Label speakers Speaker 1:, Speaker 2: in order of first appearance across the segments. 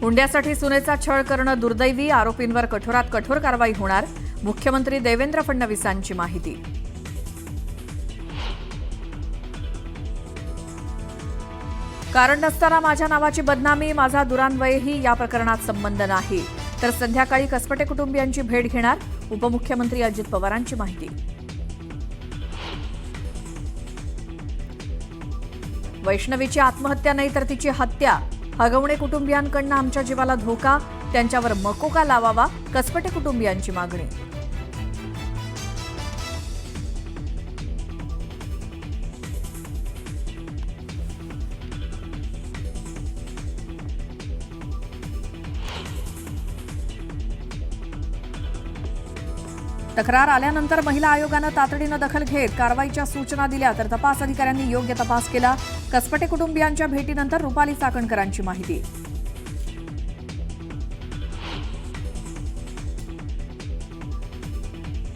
Speaker 1: हुंड्यासाठी सुनेचा छळ करणं दुर्दैवी, आरोपींवर कठोरात कठोर कारवाई होणार, मुख्यमंत्री देवेंद्र फडणवीसांची माहिती. कारण नसताना माझ्या नावाची बदनामी, माझा दुरान्वयही या प्रकरणात संबंध नाही. तर संध्याकाळी कसपटे कुटुंबियांची भेट घेणार, उपमुख्यमंत्री अजित पवारांची माहिती. वैष्णवीची आत्महत्या नाही तर तिची हत्या, हगवणे कुटुंबियांकडून आमच्या जीवाला धोका, त्यांच्यावर मकोका लावावा, कसपटे कुटुंबियांची मागणी. तक्रार आल्यानंतर महिला आयोगानं तातडीनं दखल घेत कारवाईच्या सूचना दिल्या, तर तपास अधिकाऱ्यांनी योग्य तपास केला. कसपटे कुटुंबियांच्या भेटीनंतर रुपाली चाकणकरांची माहिती.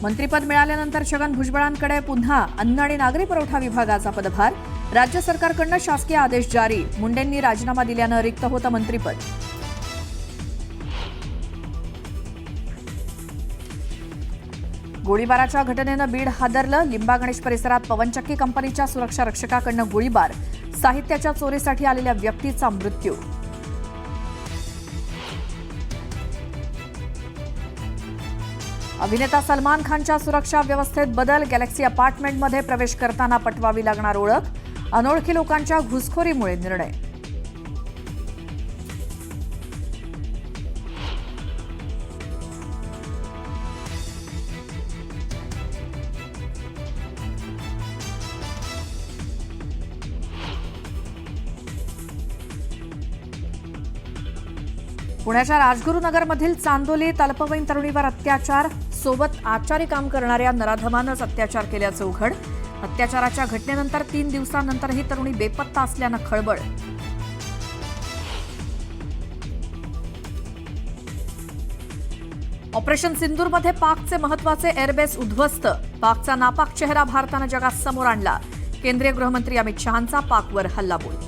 Speaker 1: मंत्रिपद मिळाल्यानंतर छगन भुजबळांकडे पुन्हा अन्न आणि नागरी पुरवठा विभागाचा पदभार, राज्य सरकारकडून शासकीय आदेश जारी. मुंडेंनी राजीनामा दिल्यानं रिक्त होतं मंत्रिपद. गोळीबाराच्या घटनेनं बीड हादरलं, लिंबा गणेश परिसरात पवनचक्की कंपनीच्या सुरक्षा रक्षकाकडनं गोळीबार, साहित्याच्या चोरीसाठी आलेल्या व्यक्तीचा मृत्यू. अभिनेता सलमान खानच्या सुरक्षा व्यवस्थेत बदल, गॅलेक्सी अपार्टमेंटमध्ये प्रवेश करताना पटवावी लागणार ओळख, अनोळखी लोकांच्या घुसखोरीमुळे निर्णय. पुण्याच्या राजगुरुनगरमधील चांदोली तलपवईन तरुणीवर अत्याचार, सोबत आचारी काम करणाऱ्या नराधमानंच अत्याचार केल्याचं उघड. अत्याचाराच्या घटनेनंतर 3 दिवसांनंतरही तरुणी बेपत्ता असल्यानं खळबळ. ऑपरेशन सिंदूरमध्ये पाकचे महत्वाचे एअरबेस उद्ध्वस्त, पाकचा नापाक चेहरा भारतानं जगात समोर आणला. केंद्रीय गृहमंत्री अमित शहांचा पाकवर हल्लाबोल.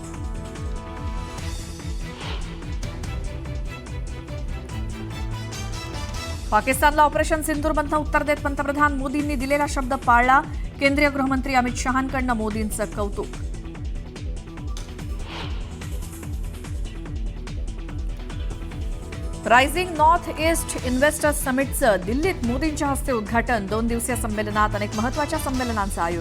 Speaker 1: पाकिस्तानला ऑपरेशन सिंदूरमधनं उत्तर देत पंतप्रधान मोदींनी दिलेला शब्द पाळला. केंद्रीय गृहमंत्री अमित शहांकडनं मोदींचं कौतुक. रायझिंग नॉर्थ ईस्ट इन्व्हेस्टर्स समिटचं दिल्लीत मोदींच्या हस्ते उद्घाटन. 2 दिवसीय संमेलनात अनेक महत्त्वाच्या संमेलनांचं आयोजन.